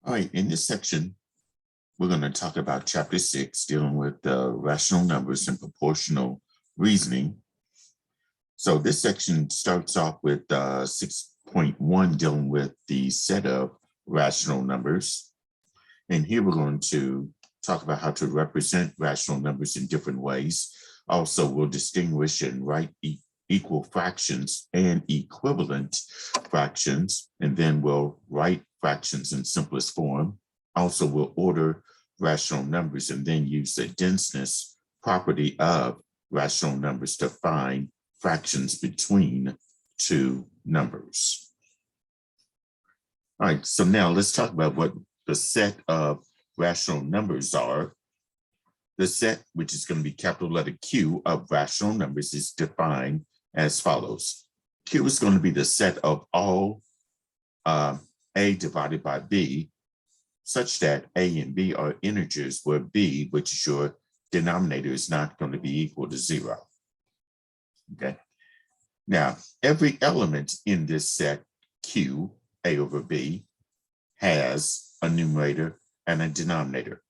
All right, in this section, we're going to talk about chapter 6, dealing with rational numbers and proportional reasoning. So this section starts off with 6.1, dealing with the set of rational numbers. And here we're going to talk about how to represent rational numbers in different ways. Also, we'll distinguish and write equal fractions and equivalent fractions, and then we'll write fractions in simplest form. Also, we'll order rational numbers and then use the denseness property of rational numbers to find fractions between two numbers. All right, so now let's talk about what the set of rational numbers are. The set, which is going to be capital letter Q of rational numbers, is defined as follows. Q is going to be the set of all A divided by B, such that A and B are integers where B, which is your denominator, is not going to be equal to 0. Okay. Now, every element in this set Q, A over B, has a numerator and a denominator.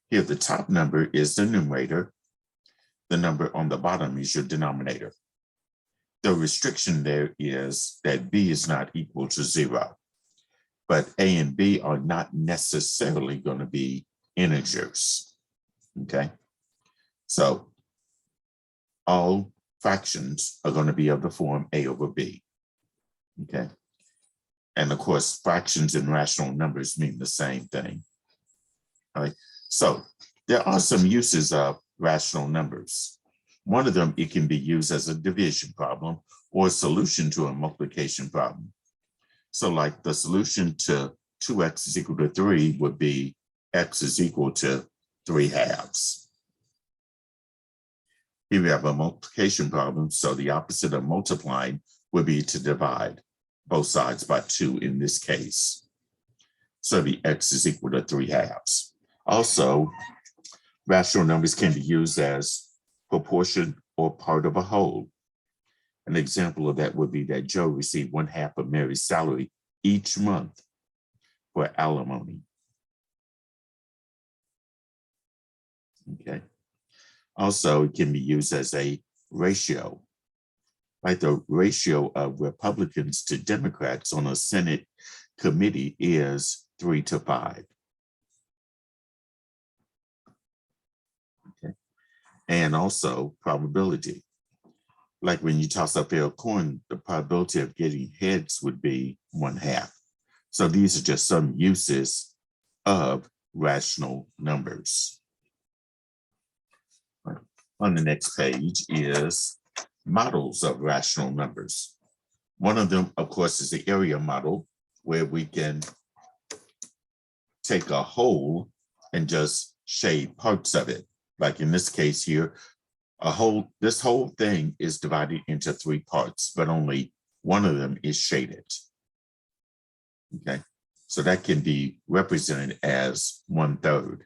Here, the top number is the numerator. The number on the bottom is your denominator. The restriction there is that B is not equal to 0, but A and B are not necessarily going to be integers, okay? So all fractions are going to be of the form A over B, okay? And of course, fractions and rational numbers mean the same thing, all right? So there are some uses of rational numbers. One of them, it can be used as a division problem or a solution to a multiplication problem. So like the solution to 2x is equal to 3 would be x is equal to 3/2. Here we have a multiplication problem. So the opposite of multiplying would be to divide both sides by 2 in this case. So the x is equal to 3/2. Also, rational numbers can be used as proportion or part of a whole. An example of that would be that Joe received 1/2 of Mary's salary each month for alimony. Okay. Also, it can be used as a ratio. Right? The ratio of Republicans to Democrats on a Senate committee is 3 to 5. Okay. And also probability. Like when you toss up a coin, the probability of getting heads would be 1/2. So these are just some uses of rational numbers. Right. On the next page is models of rational numbers. One of them, of course, is the area model, where we can take a whole and just shade parts of it. Like in this case here, this whole thing is divided into 3 parts, but only one of them is shaded. Okay, so that can be represented as 1/3.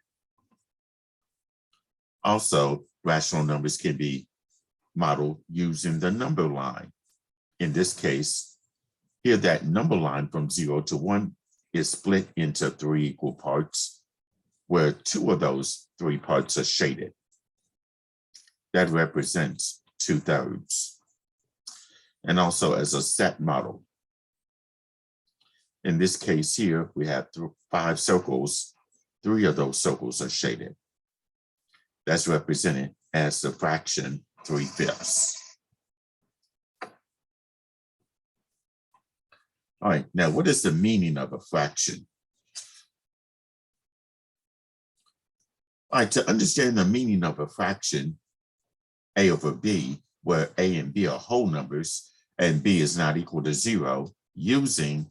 Also, rational numbers can be modeled using the number line. In this case, here that number line from 0 to 1 is split into 3 equal parts, where 2 of those 3 parts are shaded. That represents 2/3. And also as a set model. In this case here, we have 5 circles. 3 of those circles are shaded. That's represented as the fraction 3/5. All right, now what is the meaning of a fraction? All right, to understand the meaning of a fraction, A over B, where A and B are whole numbers and B is not equal to 0, using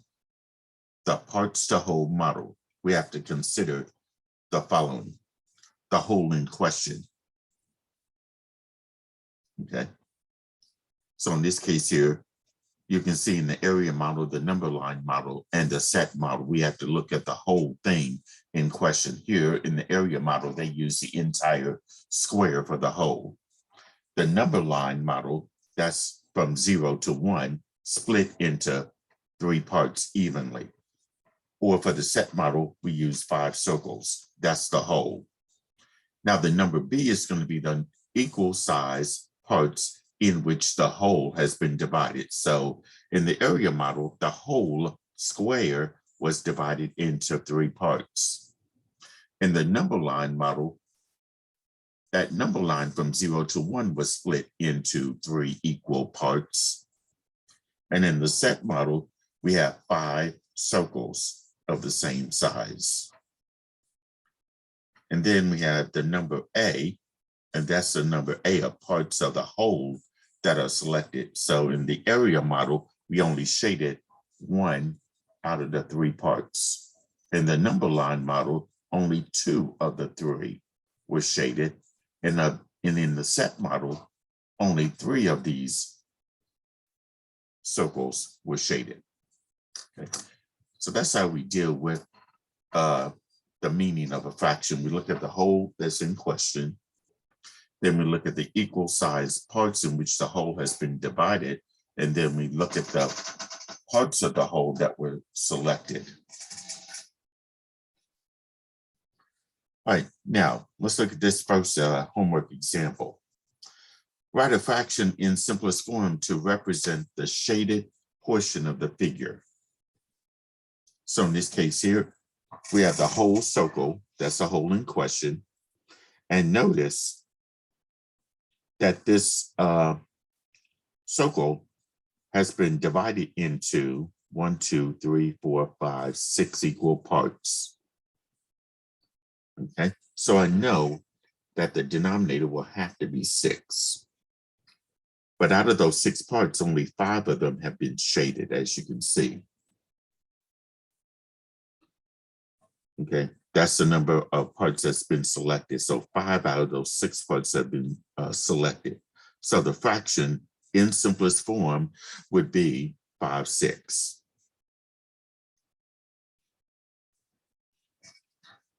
the parts to whole model, we have to consider the following: the whole in question. Okay. So in this case here, you can see in the area model, the number line model, and the set model, we have to look at the whole thing in question. Here in the area model, they use the entire square for the whole. The number line model, that's from 0 to 1, split into 3 parts evenly. or for the set model, we use 5 circles. That's the whole. Now the number B is going to be the equal size parts in which the whole has been divided. So in the area model, the whole square was divided into 3 parts. In the number line model, that number line from 0 to 1 was split into 3 equal parts. And in the set model, we have 5 circles of the same size. And then we have the number A, and that's the number A of parts of the whole that are selected. So in the area model, we only shaded 1 out of the 3 parts. In the number line model, only 2 of the 3 were shaded. And in the set model, only 3 of these circles were shaded. Okay. So that's how we deal with the meaning of a fraction. We look at the whole that's in question. Then we look at the equal size parts in which the whole has been divided. And then we look at the parts of the whole that were selected. All right, now let's look at this first homework example. Write a fraction in simplest form to represent the shaded portion of the figure. So in this case here, we have the whole circle, that's the whole in question. And notice that this circle has been divided into 1, 2, 3, 4, 5, 6 equal parts. Okay, so I know that the denominator will have to be 6. But out of those 6 parts, only 5 of them have been shaded, as you can see. Okay, that's the number of parts that's been selected. So 5 out of those 6 parts have been selected. So the fraction in simplest form would be 5/6.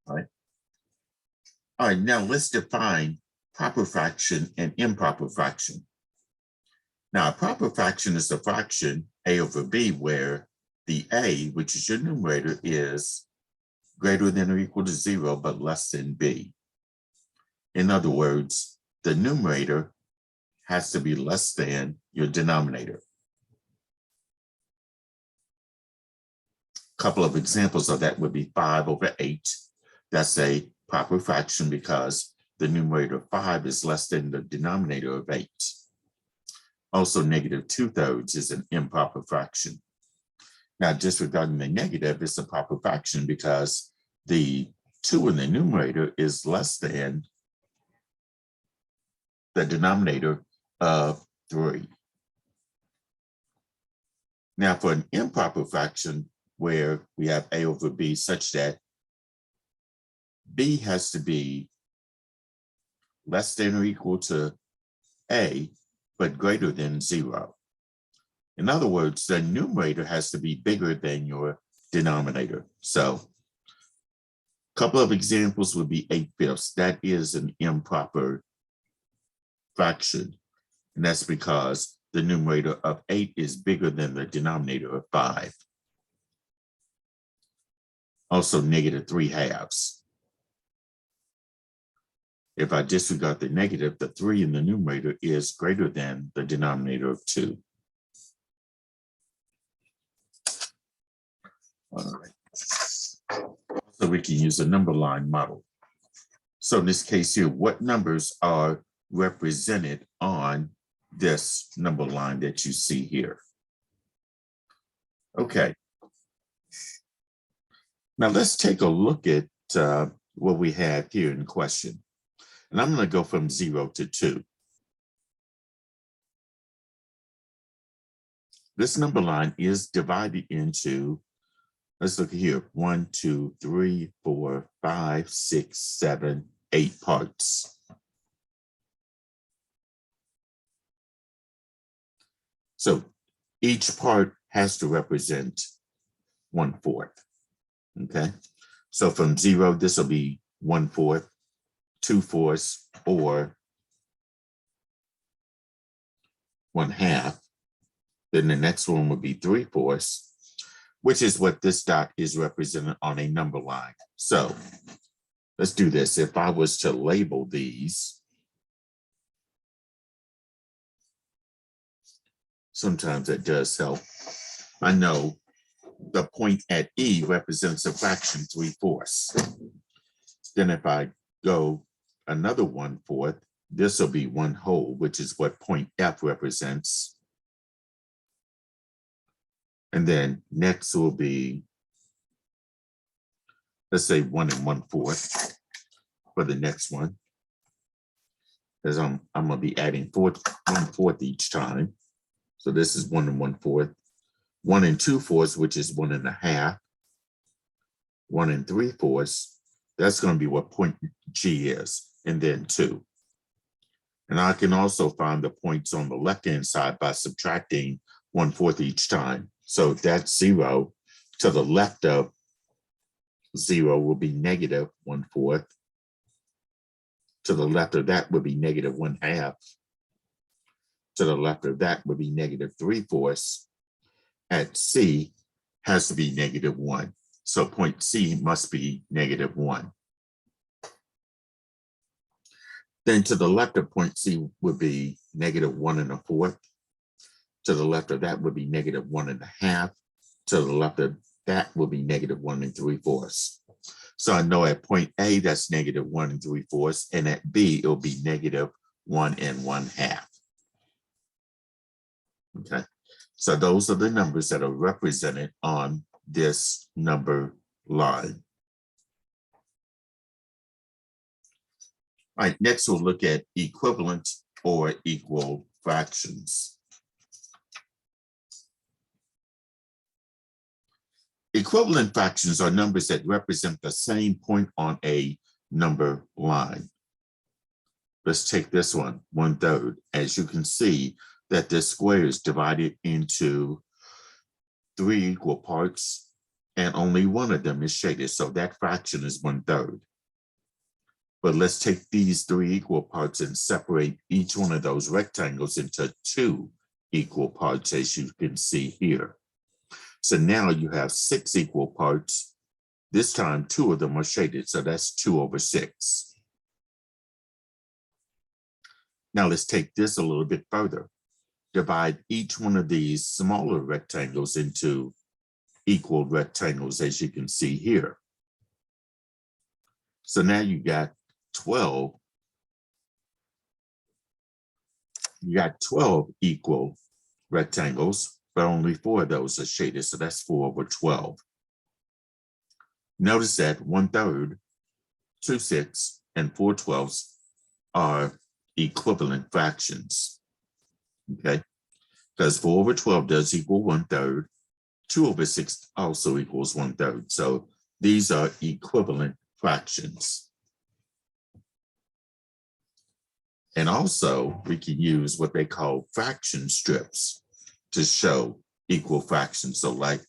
All right. All right, now let's define proper fraction and improper fraction. Now, a proper fraction is a fraction, A over B, where the A, which is your numerator, is greater than or equal to 0, but less than B. In other words, the numerator has to be less than your denominator. A couple of examples of that would be 5/8. That's a proper fraction because the numerator of 5 is less than the denominator of 8. Also, -2/3 is an improper fraction. Now, disregarding the negative, it's a proper fraction because the 2 in the numerator is less than the denominator of 3. Now, for an improper fraction where we have A over B such that B has to be less than or equal to A, but greater than 0. In other words, the numerator has to be bigger than your denominator. So a couple of examples would be 8/5. That is an improper fraction. And that's because the numerator of 8 is bigger than the denominator of 5. Also, -3/2. If I disregard the negative, the 3 in the numerator is greater than the denominator of 2. All right. So we can use a number line model. So in this case here, what numbers are represented on this number line that you see here? Okay. Now let's take a look at what we have here in question. And I'm going to go from 0 to 2. This number line is divided into, let's look here, 1, 2, 3, 4, 5, 6, 7, 8 parts. So each part has to represent 1/4. Okay, so from 0, this will be 1/4, 2/4, or 1/2. Then the next one would be 3/4. which is what this dot is represented on a number line. So let's do this. If I was to label these, sometimes that does help. I know the point at E represents a fraction 3/4. Then if I go another 1/4, this will be 1 whole, which is what point F represents. And then next will be, let's say 1 1/4 for the next one, because I'm going to be adding 1/4 each time. So this is 1 1/4. 1 2/4, which is 1 1/2. 1 3/4, that's going to be what point G is, and then 2. And I can also find the points on the left-hand side by subtracting 1/4 each time. So that's 0. To the left of 0 will be negative 1/4. To the left of that would be negative 1/2. To the left of that would be negative 3/4. At C has to be negative 1. So point C must be negative 1. Then to the left of point C would be negative 1 1/4. To the left of that would be negative 1 1/2. To the left of that will be negative 1 3/4. So I know at point A, that's negative 1 3/4. And at B, it'll be negative 1 1/2. Okay. So those are the numbers that are represented on this number line. All right, next we'll look at equivalent or equal fractions. Equivalent fractions are numbers that represent the same point on a number line. Let's take this one, 1/3. As you can see that this square is divided into 3 equal parts and only one of them is shaded. So that fraction is 1/3. But let's take these 3 equal parts and separate each one of those rectangles into 2 equal parts, as you can see here. So now you have 6 equal parts. This time, 2 of them are shaded. So that's 2/6. Now let's take this a little bit further. Divide each one of these smaller rectangles into equal rectangles, as you can see here. So now you got 12. You got 12 equal rectangles, but only 4 of those are shaded. So that's 4/12. Notice that 1/3, 2/6, and 4/12 are equivalent fractions. Okay, because 4/12 does equal 1/3. 2/6 also equals 1/3. So these are equivalent fractions. And also we can use what they call fraction strips to show equal fractions. So like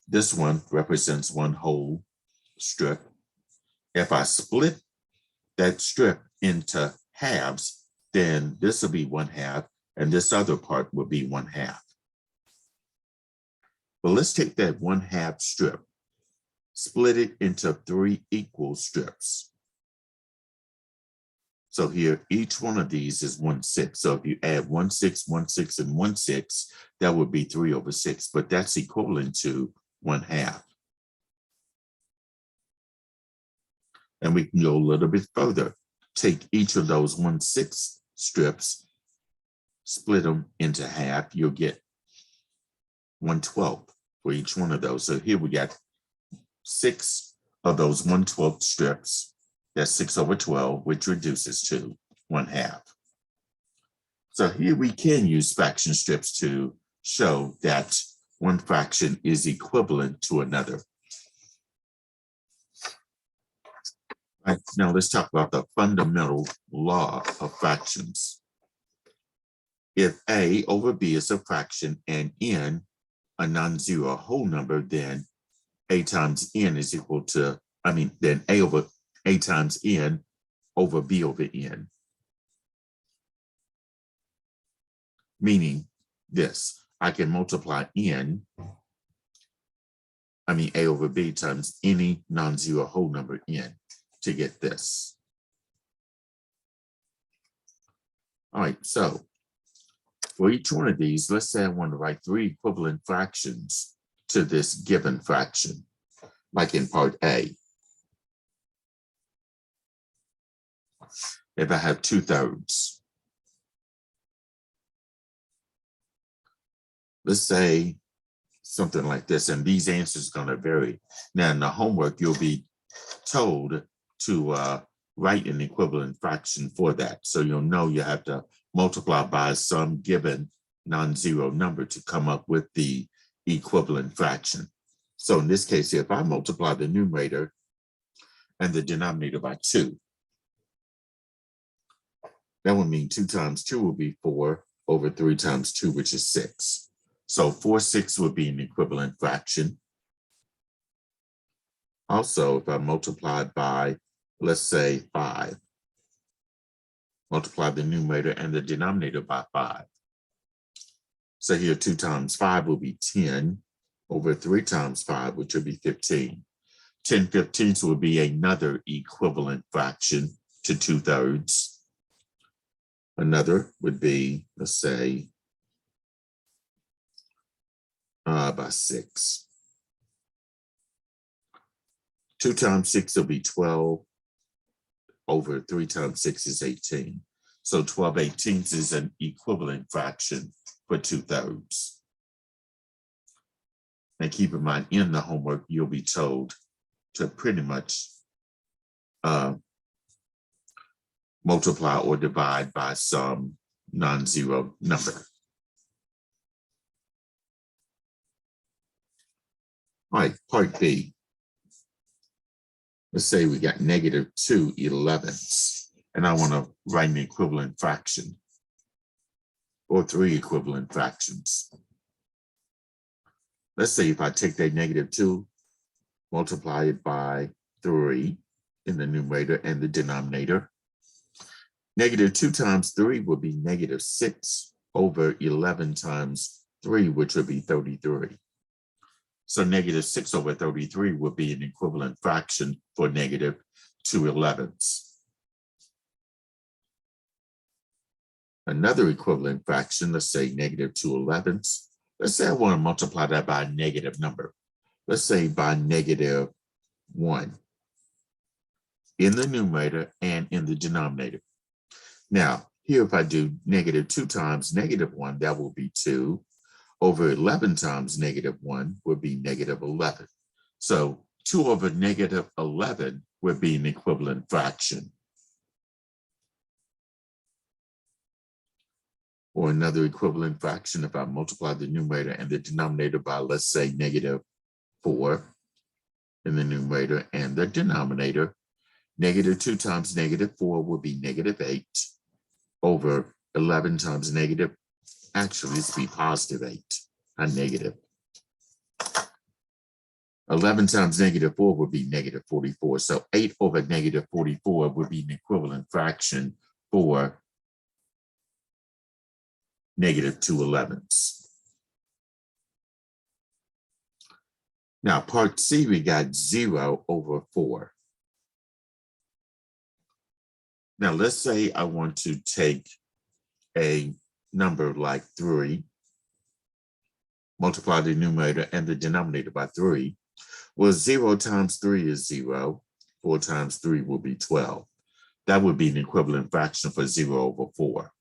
this one represents 1 whole strip. If I split that strip into halves, then this will be 1/2 and this other part will be 1/2. But let's take that 1/2 strip, split it into 3 equal strips. So here, each one of these is 1/6. So if you add 1/6, 1/6, and 1/6, that would be 3/6, but that's equivalent to 1/2. And we can go a little bit further. Take each of those 1/6 strips, split them into half, you'll get 1/12 for each one of those. So here we got 6 of those 1/12 strips. That's 6/12, which reduces to 1/2. So here we can use fraction strips to show that one fraction is equivalent to another. All right, now let's talk about the fundamental law of fractions. If A over B is a fraction and N a non-zero whole number, then A times N is equal to, then A over A times N over B over N. Meaning this, I can multiply N A over B times any non-zero whole number n to get this. All right, so for each one of these, let's say I want to write 3 equivalent fractions to this given fraction, like in part A. If I have 2/3, let's say something like this, and these answers are going to vary. Now in the homework, you'll be told to write an equivalent fraction for that. So you'll know you have to multiply by some given non-zero number to come up with the equivalent fraction. So in this case, if I multiply the numerator and the denominator by 2, that would mean 2 times 2 will be 4 over 3 times 2, which is 6. So 4/6 would be an equivalent fraction. Also, if I multiply by, let's say 5, multiply the numerator and the denominator by 5. So here 2 times 5 will be 10 over 3 times 5, which would be 15. 10/15 would be another equivalent fraction to 2/3. Another would be, let's say, by 6. 2 times 6 will be 12 over 3 times 6 is 18. So 12/18 is an equivalent fraction for 2/3. And keep in mind, in the homework, you'll be told to pretty much multiply or divide by some non-zero number. All right, part B. Let's say we got -2/11, and I want to write an equivalent fraction or 3 equivalent fractions. Let's say if I take that -2, multiply it by 3 in the numerator and the denominator. -2 times 3 would be -6 over 11 times 3, which would be 33. So -6 over 33 would be an equivalent fraction for -2/11. Another equivalent fraction, let's say -2/11. Let's say I want to multiply that by a negative number. Let's say by -1 in the numerator and in the denominator. Now, here if I do -2 times -1, that will be 2. Over 11 times -1 would be -11. So 2 over -11 would be an equivalent fraction. Or another equivalent fraction, if I multiply the numerator and the denominator by, let's say, -4 in the numerator and the denominator, -2 times -4 would be -8 over 11 times negative. Actually, it's be +8, not negative. 11 times -4 would be -44. So 8 over -44 would be an equivalent fraction for -2/11. Now, part C, we got 0 over 4. Now, let's say I want to take a number like 3, multiply the numerator and the denominator by 3. Well, 0 times 3 is 0. 4 times 3 will be 12. That would be an equivalent fraction for 0 over 4.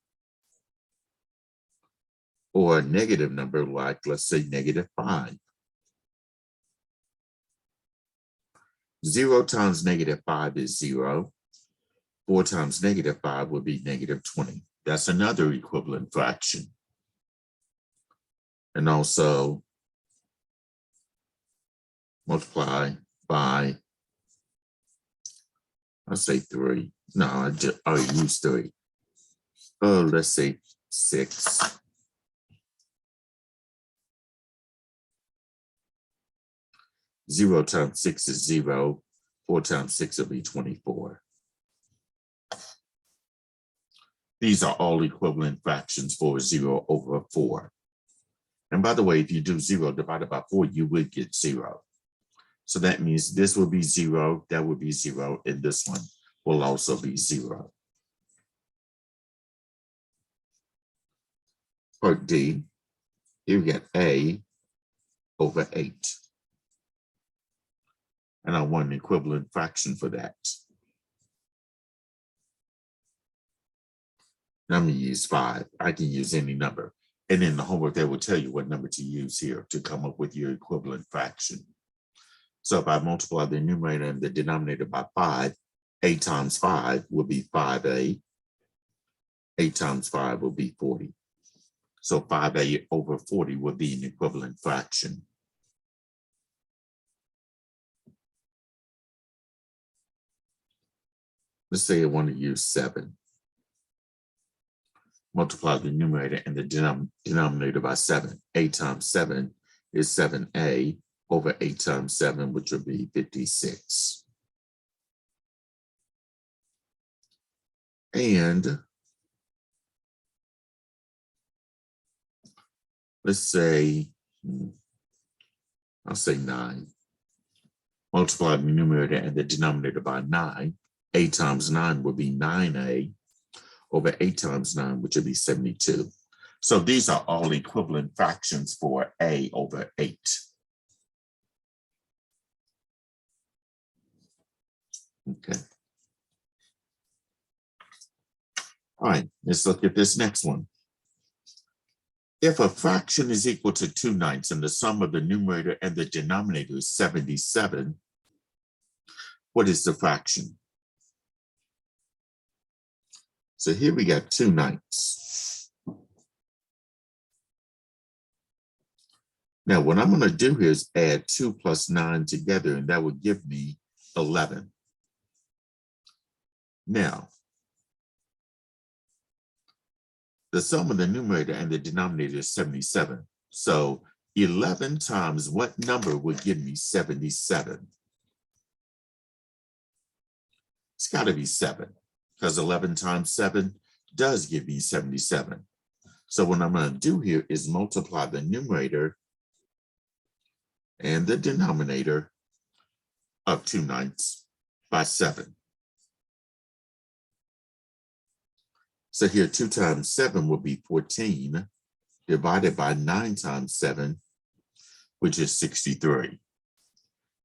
Or a negative number like, let's say, -5. 0 times -5 is 0. 4 times -5 would be -20. That's another equivalent fraction. And also multiply by, I'll say 3. No, I already used 3. Oh, let's say 6. 0 times 6 is 0. 4 times 6 will be 24. These are all equivalent fractions for 0 over 4. And by the way, if you do 0 divided by 4, you would get 0. So that means this will be 0, that would be 0, and this one will also be 0. Part D, here we got A over 8. And I want an equivalent fraction for that. Now I'm going to use 5. I can use any number. And in the homework, they will tell you what number to use here to come up with your equivalent fraction. So if I multiply the numerator and the denominator by 5, 8 times 5 will be 5a. 8 times 5 will be 40. So 5a over 40 will be an equivalent fraction. Let's say I want to use 7. Multiply the numerator and the denominator by 7. 8 times 7 is 7a over 8 times 7, which would be 56. And let's say, I'll say 9. Multiply the numerator and the denominator by 9. 8 times 9 would be 9a over 8 times 9, which would be 72. So these are all equivalent fractions for a over 8. Okay. All right, let's look at this next one. If a fraction is equal to 2/9 and the sum of the numerator and the denominator is 77, what is the fraction? So here we got 2/9. Now what I'm going to do here is add 2 plus 9 together, and that would give me 11. Now, the sum of the numerator and the denominator is 77. So 11 times what number would give me 77? It's got to be 7, because 11 times 7 does give me 77. So what I'm going to do here is multiply the numerator and the denominator of 2/9 by 7. So here 2 times 7 will be 14, divided by 9 times 7, which is 63.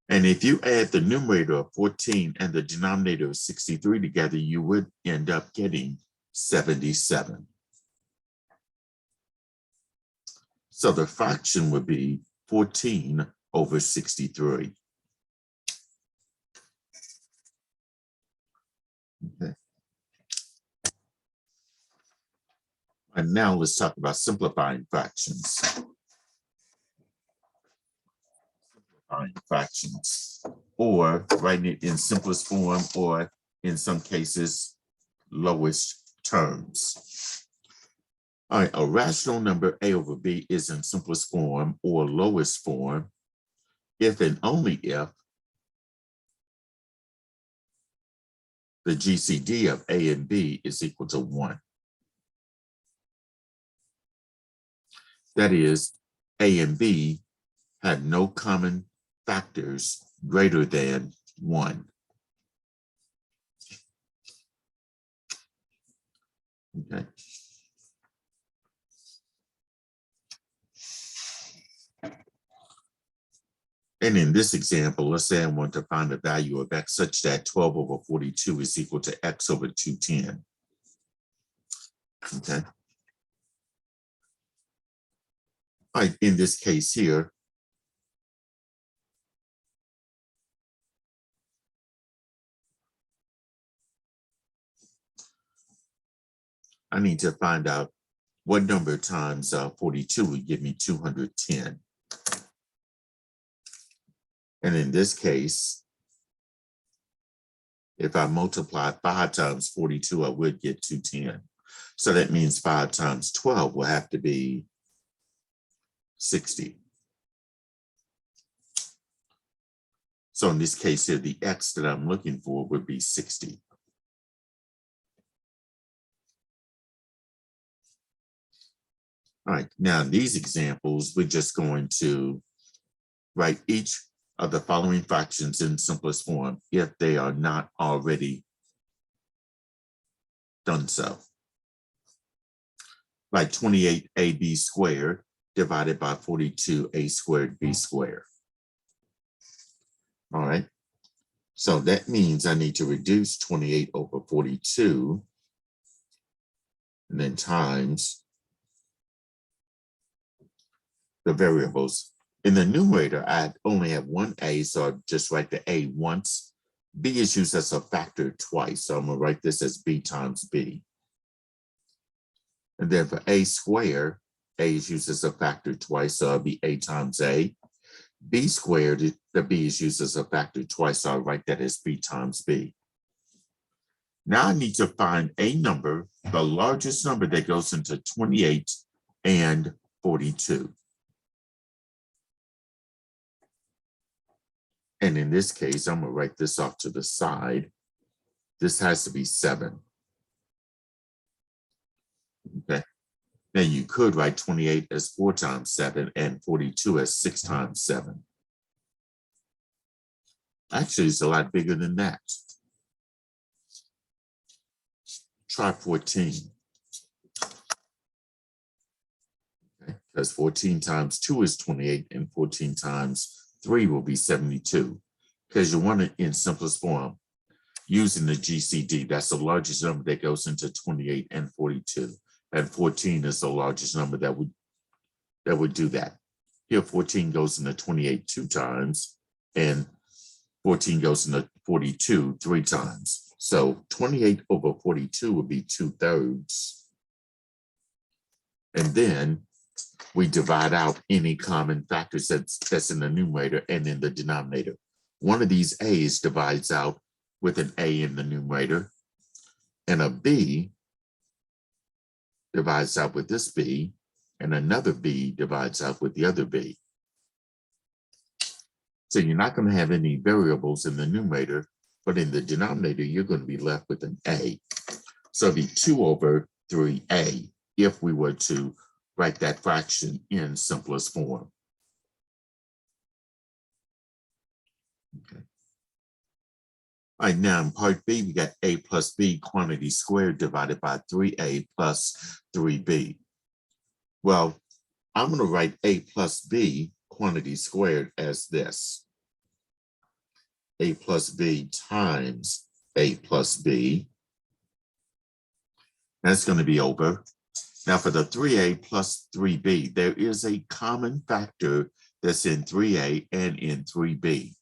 And if you add the numerator of 14 and the denominator of 63 together, you would end up getting 77. So the fraction would be 14 over 63. Okay. And now let's talk about simplifying fractions. Simplifying fractions, or writing it in simplest form, or in some cases, lowest terms. All right, a rational number a over b is in simplest form or lowest form if and only if the GCD of a and b is equal to 1. That is, a and b have no common factors greater than 1. Okay. And in this example, let's say I want to find the value of x such that 12 over 42 is equal to x over 210. Okay. All right, in this case here, I need to find out what number times 42 would give me 210. And in this case, if I multiply 5 times 42, I would get 210. So that means 5 times 12 will have to be 60. So in this case here, the x that I'm looking for would be 60. All right, now in these examples, we're just going to write each of the following fractions in simplest form if they are not already done so. Like 28ab squared divided by 42a squared b squared. All right. So that means I need to reduce 28 over 42 and then times the variables. In the numerator, I only have one a, so I just write the a once. B is used as a factor twice, so I'm going to write this as b times b. And then for a squared, a is used as a factor twice, so it'll be a times a. B squared, the b is used as a factor twice, so I'll write that as b times b. Now I need to find a number, the largest number that goes into 28 and 42. And in this case, I'm going to write this off to the side. This has to be 7. Okay. Now you could write 28 as 4 times 7 and 42 as 6 times 7. Actually, it's a lot bigger than that. Try 14. Okay. Because 14 times 2 is 28 and 14 times 3 will be 72. Because you want it in simplest form using the GCD. That's the largest number that goes into 28 and 42. And 14 is the largest number that would do that. Here, 14 goes into 28 2 times, and 14 goes into 42 3 times. So 28 over 42 would be 2/3. And then we divide out any common factors that's in the numerator and in the denominator. One of these a's divides out with an a in the numerator, and a b divides out with this b, and another b divides out with the other b. So you're not going to have any variables in the numerator, but in the denominator, you're going to be left with an a. So it'd be 2 over 3a if we were to write that fraction in simplest form. Okay. All right, now in part B, we got a plus b quantity squared divided by 3a plus 3b. Well, I'm going to write a plus b quantity squared as this. A plus b times a plus b. That's going to be over. Now for the 3a plus 3b, there is a common factor that's in 3a and in 3b.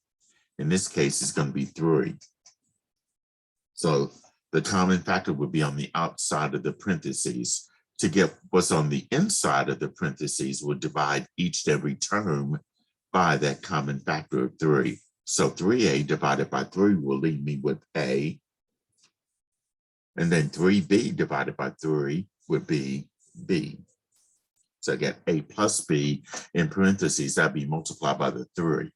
In this case, it's going to be 3. So the common factor would be on the outside of the parentheses. To get what's on the inside of the parentheses, we'll divide each and every term by that common factor of 3. So 3a divided by 3 will leave me with a. And then 3b divided by 3 would be b. So I get a plus b in parentheses, that'd be multiplied by the 3.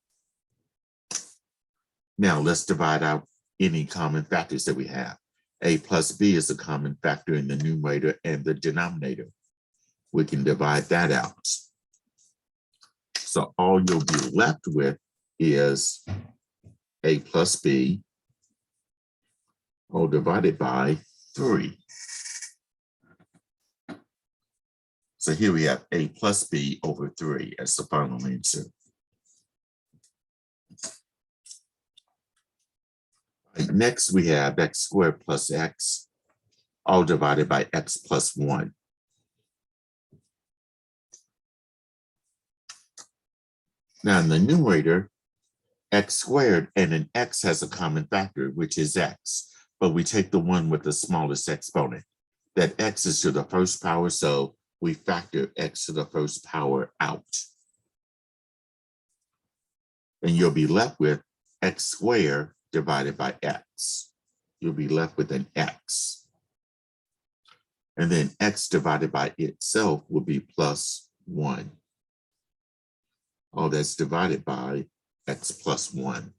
Now let's divide out any common factors that we have. A plus b is a common factor in the numerator and the denominator. We can divide that out. So all you'll be left with is a plus b, all divided by 3. So here we have a plus b over 3 as the final answer. Right, next, we have x squared plus x, all divided by x plus 1. Now in the numerator, x squared and an x has a common factor, which is x, but we take the one with the smallest exponent. That x is to the first power, so we factor x to the first power out. And you'll be left with x squared divided by x. You'll be left with an x. And then x divided by itself will be plus 1. All that's divided by x plus 1.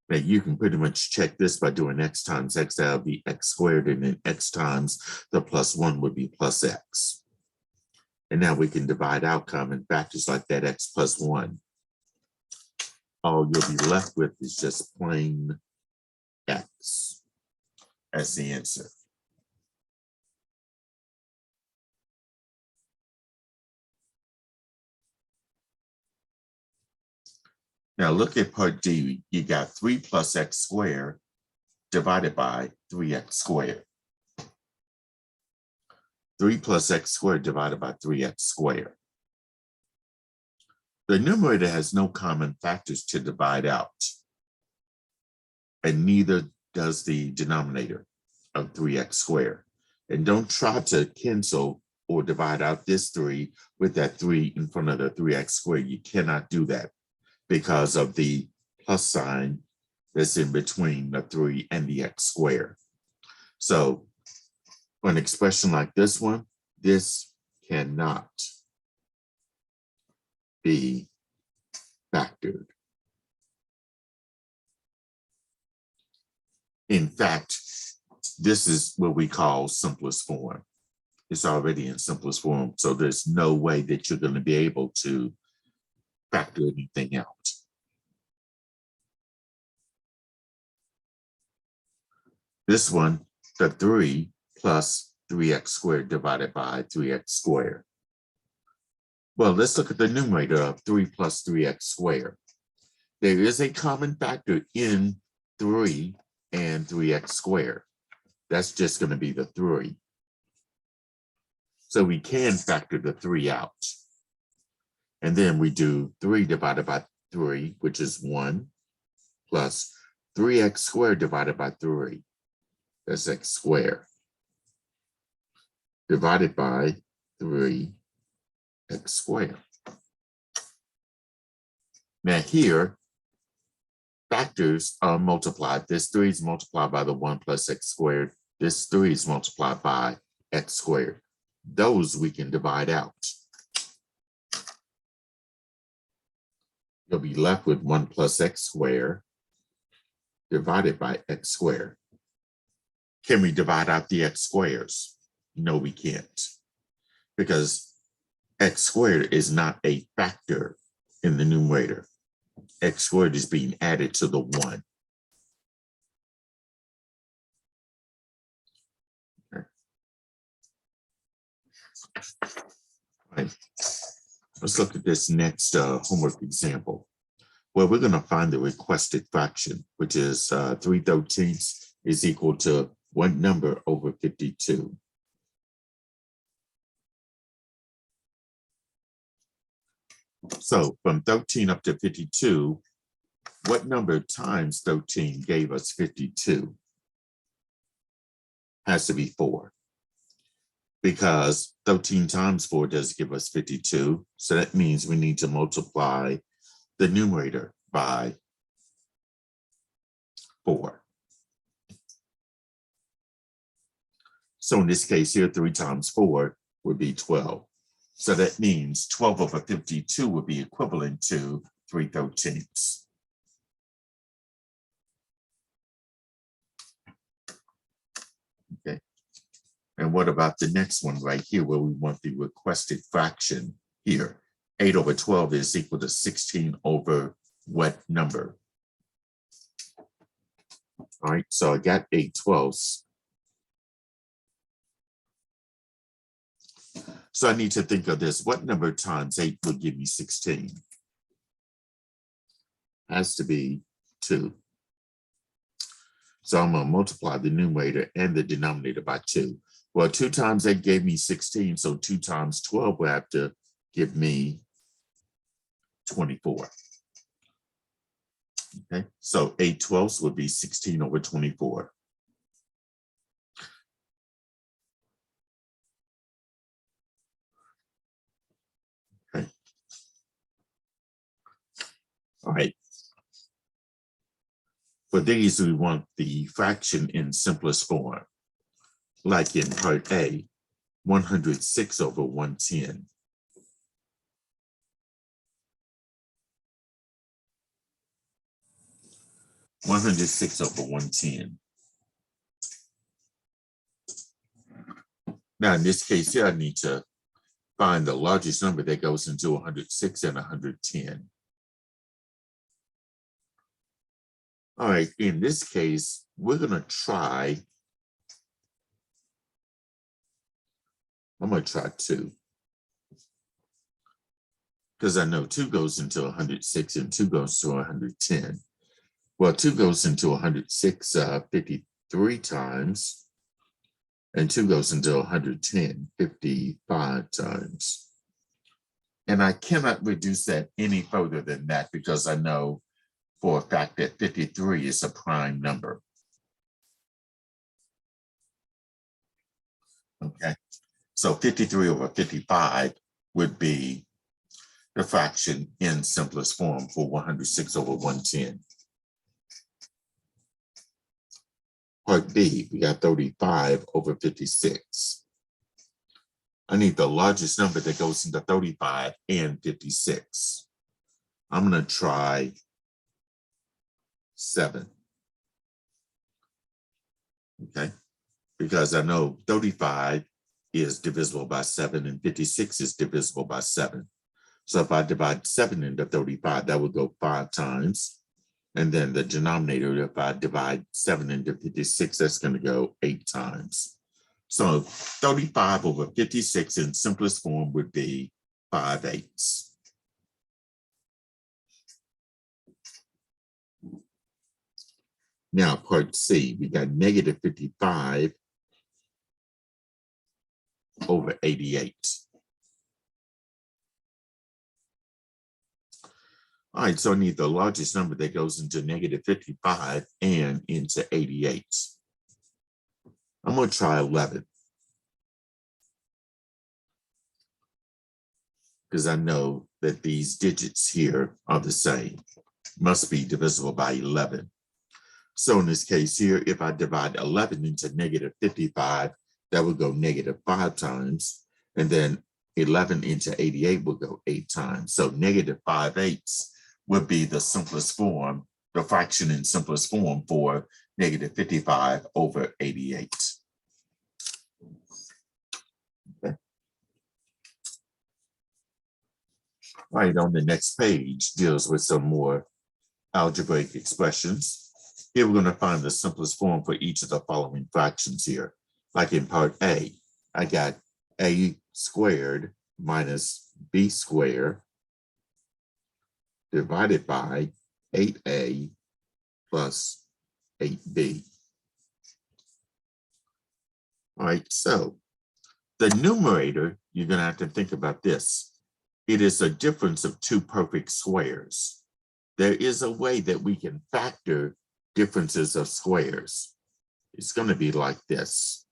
Now you can pretty much check this by doing x times x, that'll be x squared, and then x times the plus 1 would be plus x. And now we can divide out common factors like that x plus 1. All you'll be left with is just plain x as the answer. Now look at part D. You got 3 plus x squared divided by 3x squared. 3 plus x squared divided by 3x squared. The numerator has no common factors to divide out, and neither does the denominator of 3x squared. And don't try to cancel or divide out this 3 with that 3 in front of the 3x squared. You cannot do that because of the plus sign that's in between the 3 and the x squared. So for an expression like this one, this cannot be factored. In fact, this is what we call simplest form. It's already in simplest form, so there's no way that you're going to be able to factor anything out. This one, the 3 plus 3x squared divided by 3x squared. Well, let's look at the numerator of 3 plus 3x squared. There is a common factor in 3 and 3x squared. That's just going to be the 3. So we can factor the 3 out. And then we do 3 divided by 3, which is 1, plus 3x squared divided by 3. That's x squared. Divided by 3x squared. Now here, factors are multiplied. This 3 is multiplied by the 1 plus x squared. This 3 is multiplied by x squared. Those we can divide out. You'll be left with 1 plus x squared divided by x squared. Can we divide out the x squares? No, we can't, because x squared is not a factor in the numerator. X squared is being added to the 1. Okay. All right. Let's look at this next homework example, where we're going to find the requested fraction, which is 3/13 is equal to what number over 52? So from 13 up to 52, what number times 13 gave us 52? Has to be 4. Because 13 times 4 does give us 52. So that means we need to multiply the numerator by 4. So in this case here, 3 times 4 would be 12. So that means 12 over 52 would be equivalent to 3/13. Okay. And what about the next one right here, where we want the requested fraction here? 8 over 12 is equal to 16 over what number? All right, so I got 8/12. So I need to think of this. What number times 8 would give me 16? Has to be 2. So I'm going to multiply the numerator and the denominator by 2. Well, 2 times 8 gave me 16, so 2 times 12 will have to give me 24. Okay, so 8/12 would be 16 over 24. Okay. All right. For these, we want the fraction in simplest form. Like in part A, 106 over 110. (106 over 110). Now, in this case here, I need to find the largest number that goes into 106 and 110. All right, in this case, we're going to try, I'm going to try 2. Because I know 2 goes into 106 and 2 goes to 110. Well, 2 goes into 106 53 times, and 2 goes into 110 55 times. And I cannot reduce that any further than that because I know for a fact that 53 is a prime number. Okay, so 53 over 55 would be the fraction in simplest form for 106 over 110. Part B, we got 35 over 56. I need the largest number that goes into 35 and 56. I'm going to try 7. Okay, because I know 35 is divisible by 7 and 56 is divisible by 7. So if I divide 7 into 35, that would go 5 times. And then the denominator, if I divide 7 into 56, that's going to go 8 times. So 35 over 56 in simplest form would be 5/8. Now, part C, we got negative 55 over 88. All right, so I need the largest number that goes into negative 55 and into 88. I'm going to try 11. Because I know that these digits here are the same. Must be divisible by 11. So in this case here, if I divide 11 into negative 55, that would go negative 5 times. And then 11 into 88 will go 8 times. So negative 5/8 would be the simplest form, the fraction in simplest form for negative 55 over 88. Okay. Right on the next page deals with some more algebraic expressions. Here we're going to find the simplest form for each of the following fractions here. Like in part A, I got a squared minus b squared divided by 8a plus 8b. All right, so the numerator, you're going to have to think about this. It is a difference of 2 perfect squares. There is a way that we can factor differences of squares. It's going to be like this.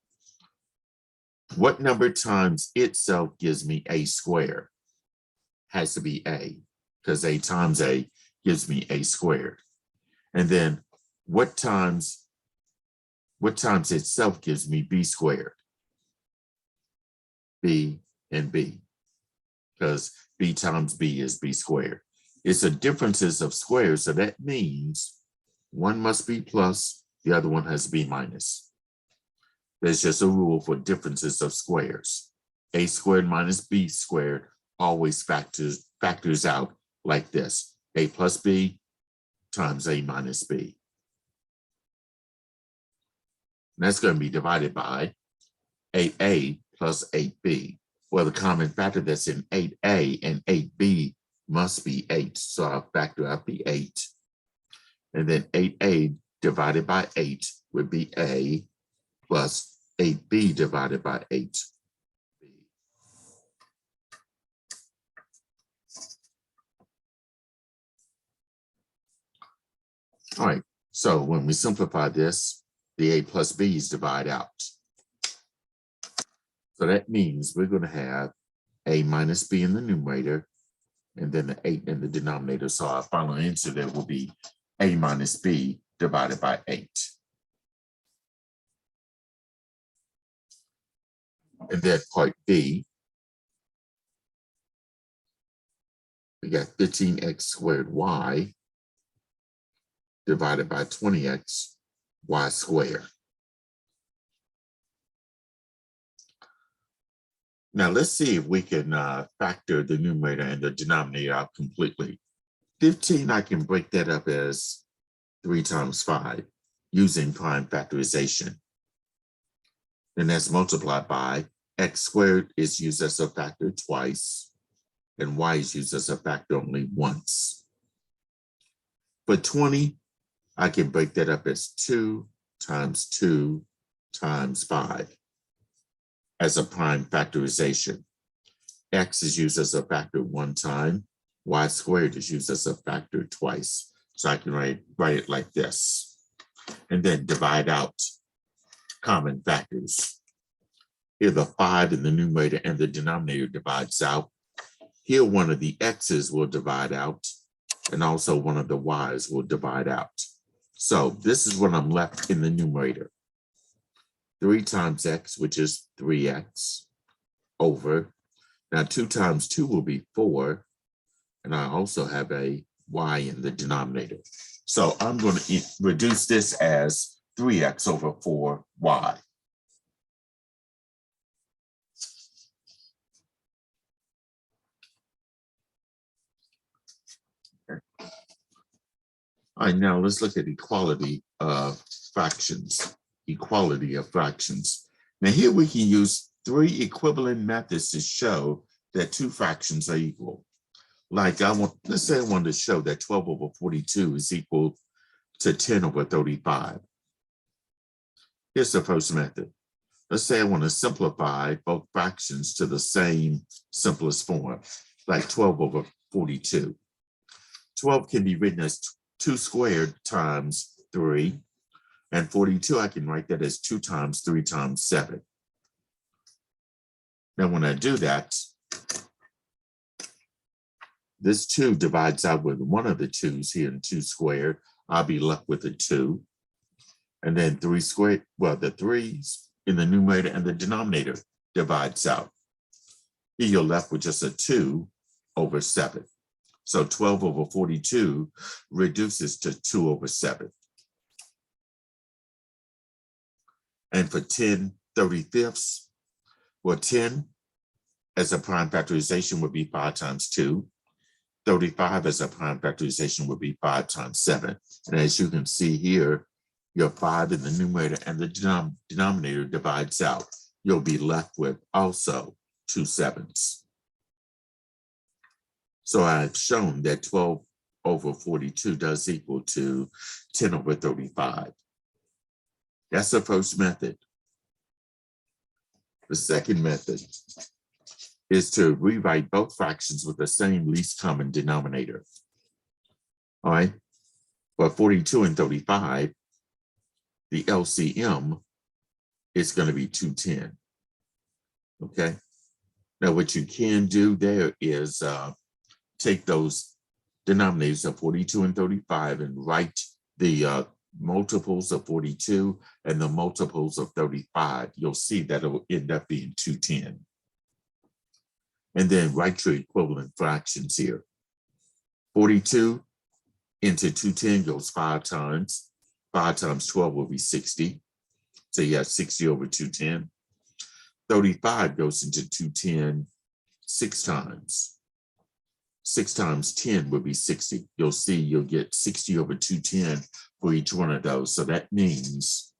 What number times itself gives me a squared? Has to be a, because a times a gives me a squared. And then what times itself gives me b squared? B and b, because b times b is b squared. It's a differences of squares, so that means one must be plus, the other one has to be minus. There's just a rule for differences of squares. A squared minus b squared always factors out like this. A plus b times a minus b. And that's going to be divided by 8a plus 8b. Well, the common factor that's in 8a and 8b must be 8. So I'll factor out the 8. And then 8a divided by 8 would be a plus 8b divided by 8b. All right, so when we simplify this, the a plus b's divide out. So that means we're going to have a minus b in the numerator and then the 8 in the denominator. So our final answer there will be a minus b divided by 8. And then part B, we got 15x squared y divided by 20x y squared. Now let's see if we can factor the numerator and the denominator out completely. 15, I can break that up as 3 times 5 using prime factorization. And that's multiplied by x squared is used as a factor twice, and y is used as a factor only once. For 20, I can break that up as 2 times 2 times 5 as a prime factorization. X is used as a factor 1 time, y squared is used as a factor twice. So I can write it like this, and then divide out common factors. Here the 5 in the numerator and the denominator divides out. Here one of the x's will divide out, and also one of the y's will divide out. So this is what I'm left in the numerator. 3 times x, which is 3x, over. Now 2 times 2 will be 4, and I also have a y in the denominator. So I'm going to reduce this as 3x over 4y. Okay. All right, now let's look at equality of fractions. Equality of fractions. Now here we can use 3 equivalent methods to show that 2 fractions are equal. Like let's say I wanted to show that 12 over 42 is equal to 10 over 35. Here's the first method. Let's say I want to simplify both fractions to the same simplest form, like 12 over 42. 12 can be written as 2 squared times 3, and 42, I can write that as 2 times 3 times 7. Now, when I do that, this 2 divides out with one of the 2's here in 2 squared. I'll be left with a 2. And then 3 squared, well, the 3's in the numerator and the denominator divides out. Here you're left with just a 2 over 7. So 12 over 42 reduces to 2 over 7. And for 10 35ths, well, 10 as a prime factorization would be 5 times 2. 35 as a prime factorization would be 5 times 7. And as you can see here, your 5 in the numerator and the denominator divides out. You'll be left with also 2 7s. So I've shown that 12 over 42 does equal to 10 over 35. That's the first method. The second method is to rewrite both fractions with the same least common denominator. All right, for 42 and 35, the LCM is going to be 210. Okay, now what you can do there is take those denominators of 42 and 35 and write the multiples of 42 and the multiples of 35. You'll see that it will end up being 210. And then write your equivalent fractions here. 42 into 210 goes 5 times. 5 times 12 will be 60. So you have 60 over 210. 35 goes into 210 6 times. 6 times 10 would be 60. You'll see you'll get 60 over 210 for each one of those. So that means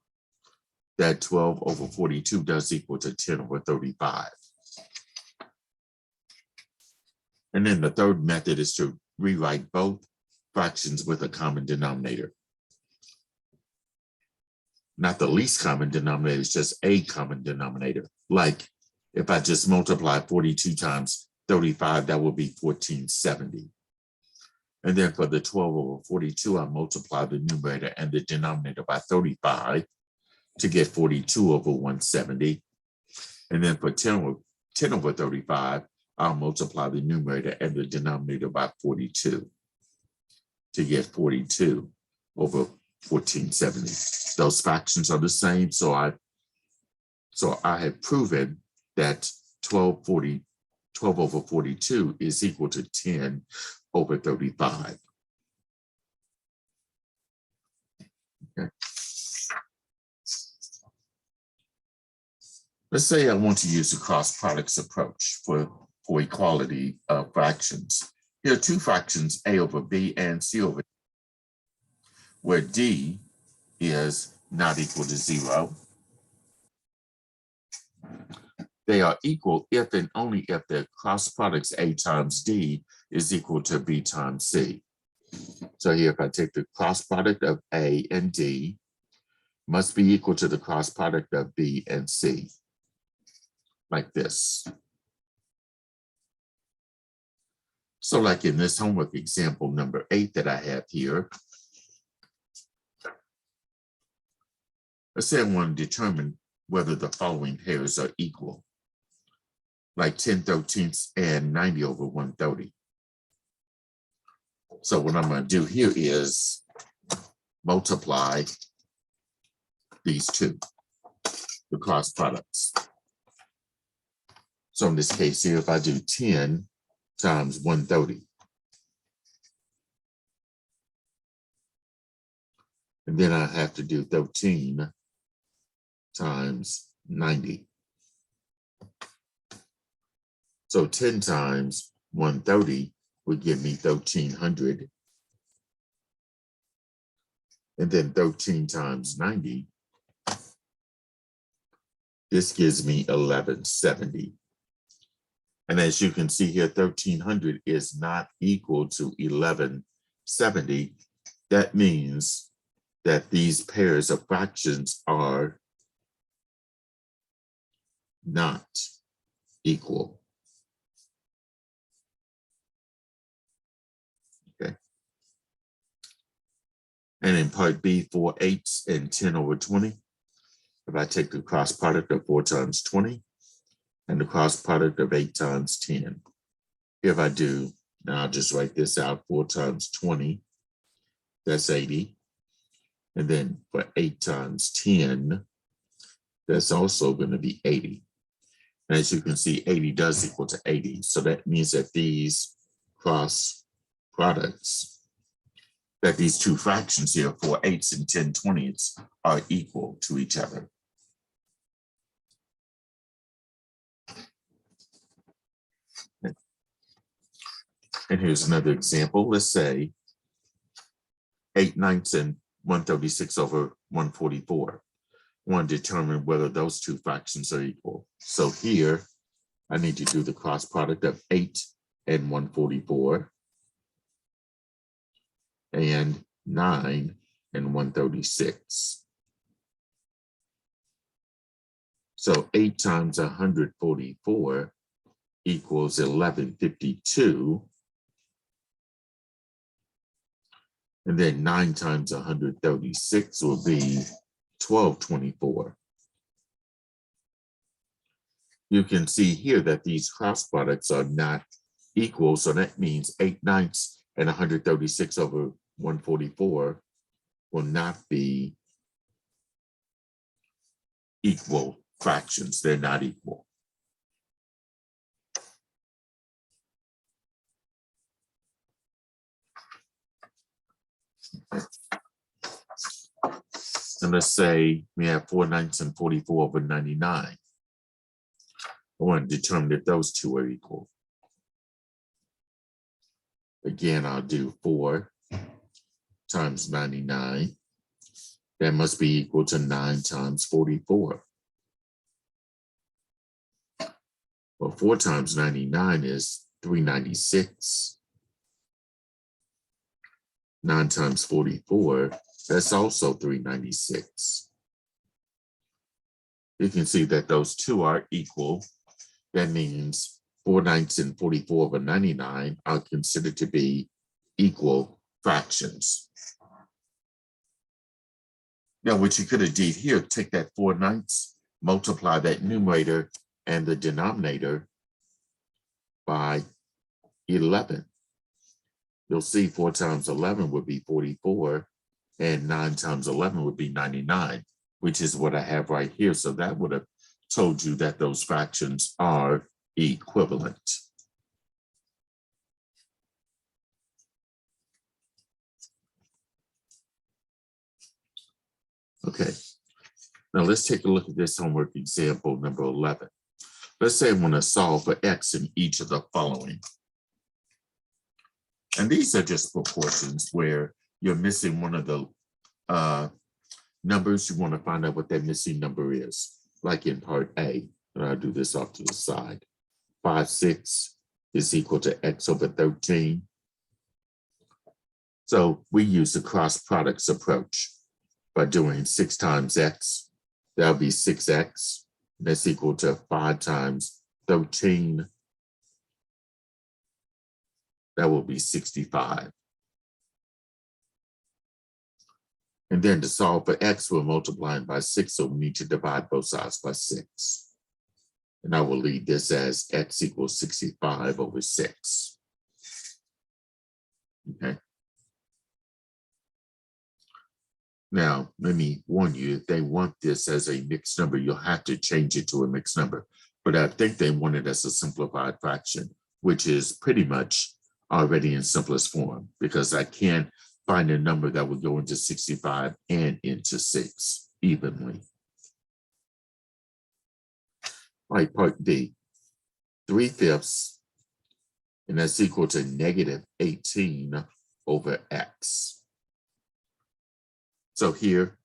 that 12 over 42 does equal to 10 over 35. And then the third method is to rewrite both fractions with a common denominator. Not the least common denominator, it's just a common denominator. Like if I just multiply 42 times 35, that would be 1470. And then for the 12 over 42, I multiply the numerator and the denominator by 35 to get 42 over 170. And then for 10 over 35, I'll multiply the numerator and the denominator by 42 to get 42 over 1470. Those fractions are the same, so I have proven that 12 over 42 is equal to 10 over 35. Okay. Let's say I want to use the cross products approach for equality of fractions. Here are two fractions, a over b and c over d, where d is not equal to 0. They are equal if and only if their cross products a times d is equal to b times c. So here, if I take the cross product of a and d, must be equal to the cross product of b and c, like this. So like in this homework example number 8 that I have here, let's say I want to determine whether the following pairs are equal, like 10/13 and 90 over 130. So what I'm going to do here is multiply these two, the cross products. So in this case here, if I do 10 times 130, and then I have to do 13 times 90. So 10 times 130 would give me 1,300. And then 13 times 90, this gives me 1170. And as you can see here, 1,300 is not equal to 1170. That means that these pairs of fractions are not equal. Okay. And in part B, 4 eighths and 10 over 20, if I take the cross product of 4 times 20 and the cross product of 8 times 10, if I do, now I'll just write this out, 4 times 20, that's 80. And then for 8 times 10, that's also going to be 80. And as you can see, 80 does equal to 80. So that means that these cross products, that these two fractions here, 4 eighths and 10 20ths, are equal to each other. And here's another example. Let's say 8 ninths and 136 over 144. I want to determine whether those two fractions are equal. So here, I need to do the cross product of 8 and 144 and 9 and 136. So 8 times 144 equals 1152. And then 9 times 136 will be 1224. You can see here that these cross products are not equal. So that means 8 ninths and 136 over 144 will not be equal fractions. They're not equal. And let's say we have 4 ninths and 44 over 99. I want to determine if those two are equal. Again, I'll do 4 times 99. That must be equal to 9 times 44. Well, 4 times 99 is 396. 9 times 44, that's also 396. You can see that those two are equal. That means 4 ninths and 44 over 99 are considered to be equal fractions. Now, what you could have did here, take that 4 ninths, multiply that numerator and the denominator by 11. You'll see 4 times 11 would be 44, and 9 times 11 would be 99, which is what I have right here. So that would have told you that those fractions are equivalent. Okay, Now let's take a look at this homework example number 11. Let's say I want to solve for x in each of the following. And these are just proportions where you're missing one of the numbers. You want to find out what that missing number is. Like in part A, and I'll do this off to the side. 5, 6 is equal to x over 13. So we use the cross products approach by doing 6 times x. That'll be 6x. That's equal to 5 times 13. That will be 65. And then to solve for x, we're multiplying by 6, so we need to divide both sides by 6. And I will leave this as x equals 65 over 6. Okay. Now, let me warn you, if they want this as a mixed number, you'll have to change it to a mixed number. But I think they want it as a simplified fraction, which is pretty much already in simplest form, because I can't find a number that would go into 65 and into 6 evenly. All right, part B, 3/5, and that's equal to negative 18 over x. So here,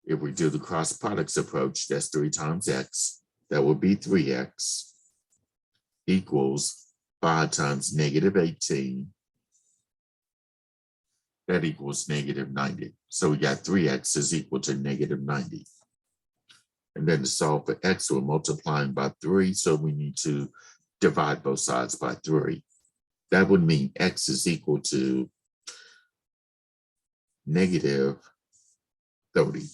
if we do the cross products approach, that's 3 times x, that would be 3x equals 5 times negative 18. That equals negative 90. So we got 3x is equal to negative 90. And then to solve for x, we're multiplying by 3, so we need to divide both sides by 3. That would mean x is equal to negative 30.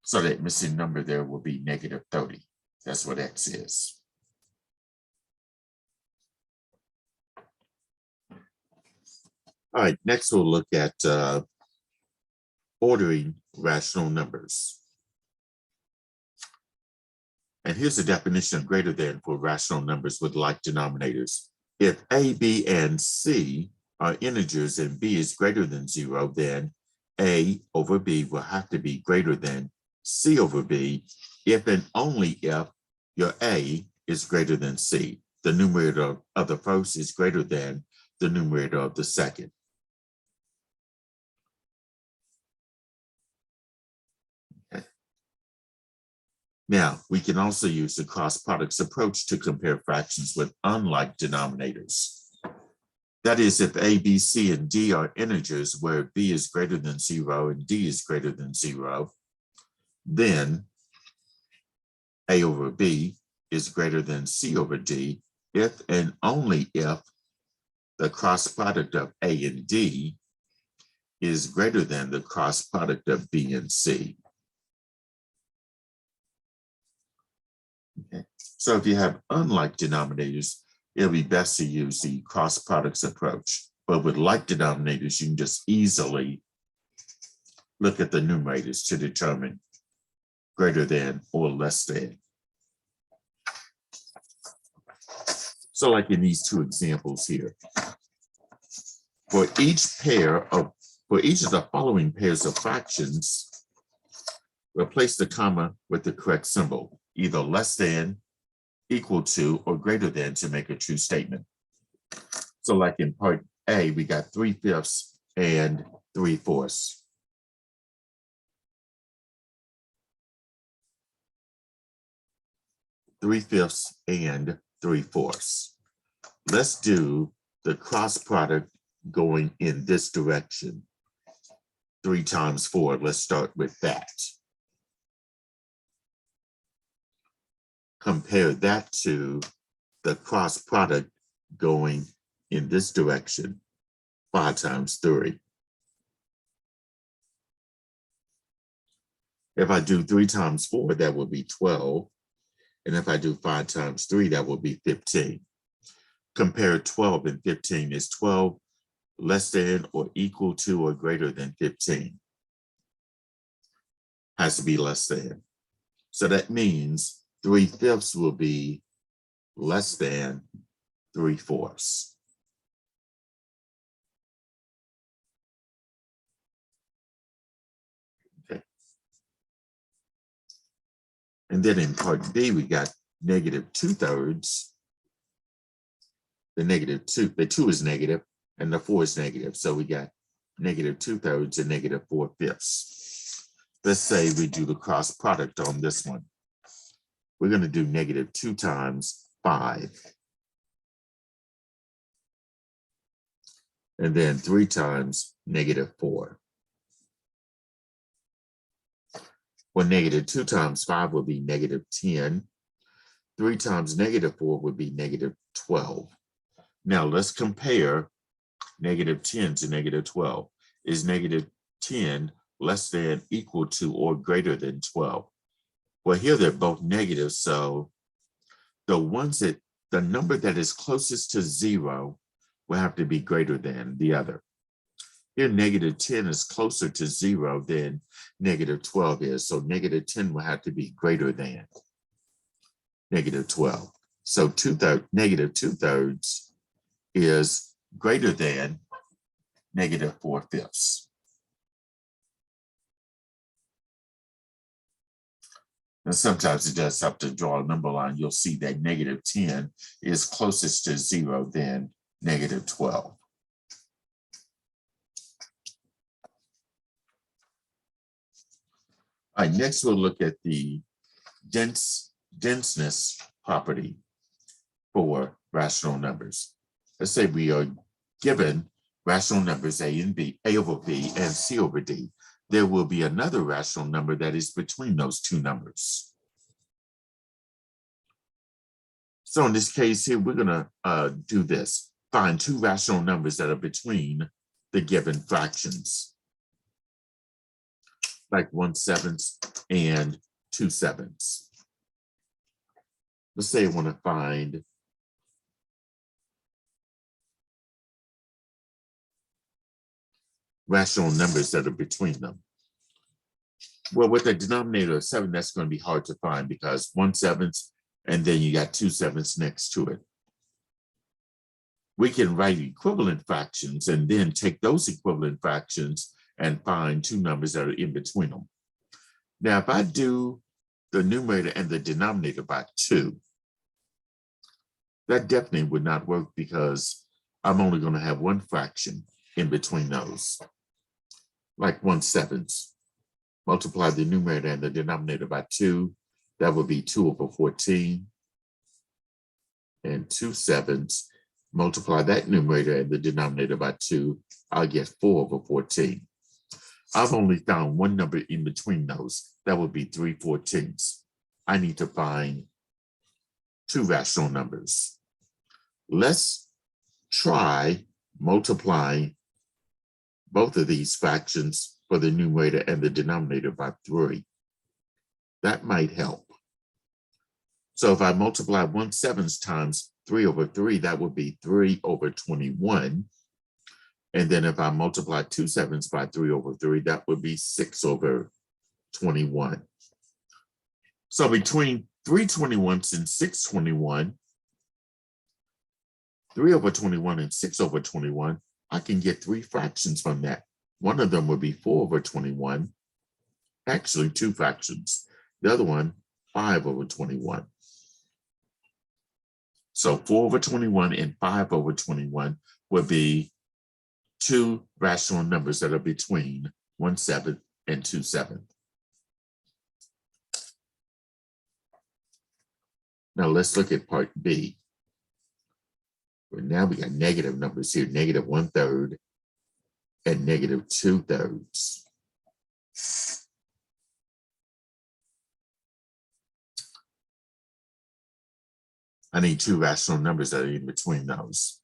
So that missing number there will be negative 30. That's what x is. All right, next we'll look at ordering rational numbers. And here's a definition of greater than for rational numbers with like denominators. If a, b, and c are integers and b is greater than 0, then a over b will have to be greater than c over b if and only if your a is greater than c. The numerator of the first is greater than the numerator of the second. Okay. Now, we can also use the cross products approach to compare fractions with unlike denominators. That is, if a, b, c, and d are integers where b is greater than 0 and d is greater than 0, then a over b is greater than c over d if and only if the cross product of a and d is greater than the cross product of b and c. Okay. So if you have unlike denominators, it'll be best to use the cross products approach. But with like denominators, you can just easily look at the numerators to determine greater than or less than. So like in these two examples here, for each of the following pairs of fractions, replace the comma with the correct symbol, either less than, equal to, or greater than to make a true statement. So like in part A, we got 3/5 and 3/4. 3/5 and 3/4. Let's do the cross product going in this direction. 3 times 4, let's start with that. Compare that to the cross product going in this direction, 5 times 3. If I do 3 times 4, that would be 12. And if I do 5 times 3, that would be 15. Compare 12 and 15. Is 12 less than or equal to or greater than 15? Has to be less than. So that means 3/5 will be less than 3/4. Okay. And then in part B, we got negative 2/3. The 2 is negative and the 4 is negative. So we got negative 2/3 and negative 4/5. Let's say we do the cross product on this one. We're going to do negative 2 times 5. And then 3 times negative 4. Well, negative 2 times 5 will be negative 10. 3 times negative 4 would be negative 12. Now let's compare negative 10 to negative 12. Is negative 10 less than, equal to, or greater than 12? Well, here they're both negative, so the number that is closest to 0 will have to be greater than the other. Here, negative 10 is closer to 0 than negative 12 is, so negative 10 will have to be greater than negative 12. So negative 2/3 is greater than negative 4/5. And sometimes it does help to draw a number line. You'll see that negative 10 is closest to 0 than negative 12. All right, next we'll look at the denseness property for rational numbers. Let's say we are given rational numbers A over B and C over D. There will be another rational number that is between those two numbers. So in this case here, we're going to do this. Find two rational numbers that are between the given fractions, like 1/7 and 2/7. Let's say I want to find rational numbers that are between them. Well, with a denominator of 7, that's going to be hard to find because 1/7 and then you got 2/7 next to it. We can write equivalent fractions and then take those equivalent fractions and find two numbers that are in between them. Now, if I do the numerator and the denominator by 2, that definitely would not work because I'm only going to have one fraction in between those. Like 1/7. Multiply the numerator and the denominator by 2. That would be 2 over 14. And 2/7. Multiply that numerator and the denominator by 2. I'll get 4 over 14. I've only found one number in between those. That would be 3/14. I need to find two rational numbers. Let's try multiplying both of these fractions for the numerator and the denominator by 3. That might help. So if I multiply 1/7 times 3 over 3, that would be 3 over 21. And then if I multiply 2/7 by 3 over 3, that would be 6 over 21. So between 3/21 and 6/21, 3 over 21 and 6 over 21, I can get 3 fractions from that. One of them would be 4 over 21. Actually, 2 fractions. The other one, 5 over 21. So 4 over 21 and 5 over 21 would be two rational numbers that are between 1/7 and 2/7. Now let's look at part B. Well, now we got negative numbers here, negative 1/3 and negative 2/3. I need two rational numbers that are in between those.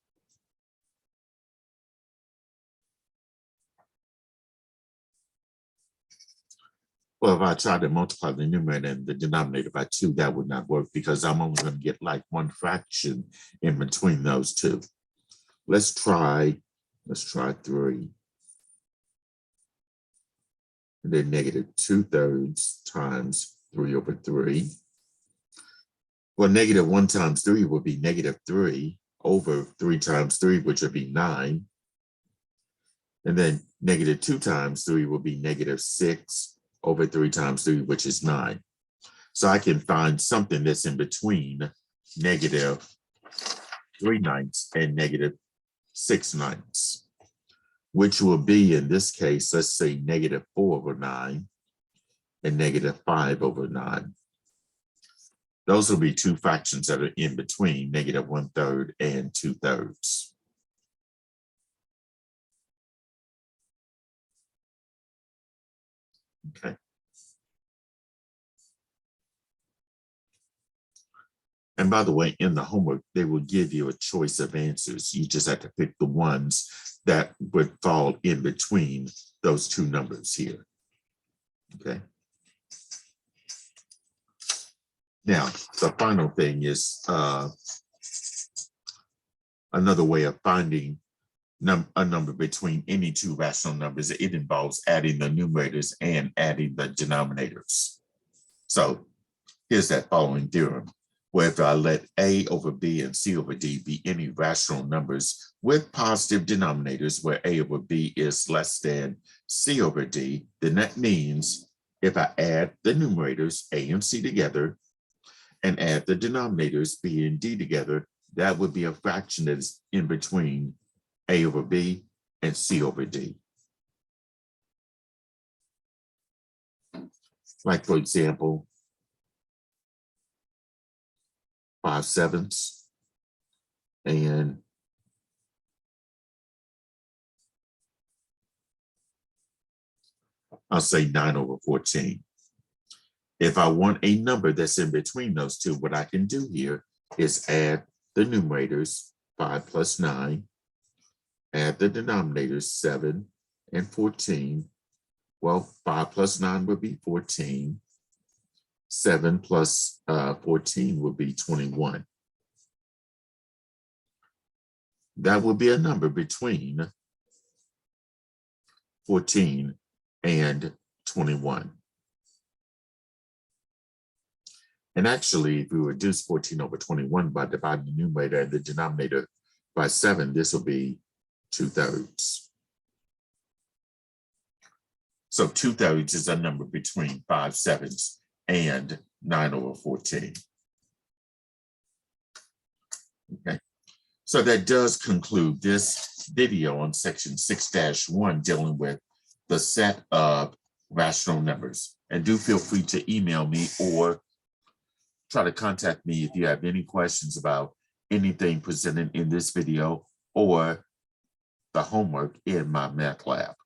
Well, if I try to multiply the numerator and the denominator by 2, that would not work because I'm only going to get like one fraction in between those two. Let's try 3. And then negative 2/3 times 3 over 3. Well, negative 1 times 3 would be negative 3 over 3 times 3, which would be 9. And then negative 2 times 3 will be negative 6 over 3 times 3, which is 9. So I can find something that's in between -3/9 and -6/9, which will be, in this case, let's say -4/9 and -5/9. Those will be two fractions that are in between -1/3 and 2/3. Okay. And by the way, in the homework, they will give you a choice of answers. You just have to pick the ones that would fall in between those two numbers here. Okay. Now, the final thing is another way of finding a number between any two rational numbers. It involves adding the numerators and adding the denominators. So here's that following theorem, where if I let A over B and C over D be any rational numbers with positive denominators, where A over B is less than C over D, then that means if I add the numerators A and C together and add the denominators B and D together, that would be a fraction that is in between A over B and C over D. Like, for example, 5/7 and I'll say 9/14. If I want a number that's in between those two, what I can do here is add the numerators, 5 plus 9, add the denominators, 7 and 14. Well, 5 plus 9 would be 14. 7 plus 14 would be 21. That would be a number between 14 and 21. And actually, if we reduce 14/21 by dividing the numerator and the denominator by 7, this will be 2/3. So 2/3 is a number between 5/7 and 9/14. Okay, so that does conclude this video on section 6-1 dealing with the set of rational numbers. And do feel free to email me or try to contact me if you have any questions about anything presented in this video or the homework in my math lab.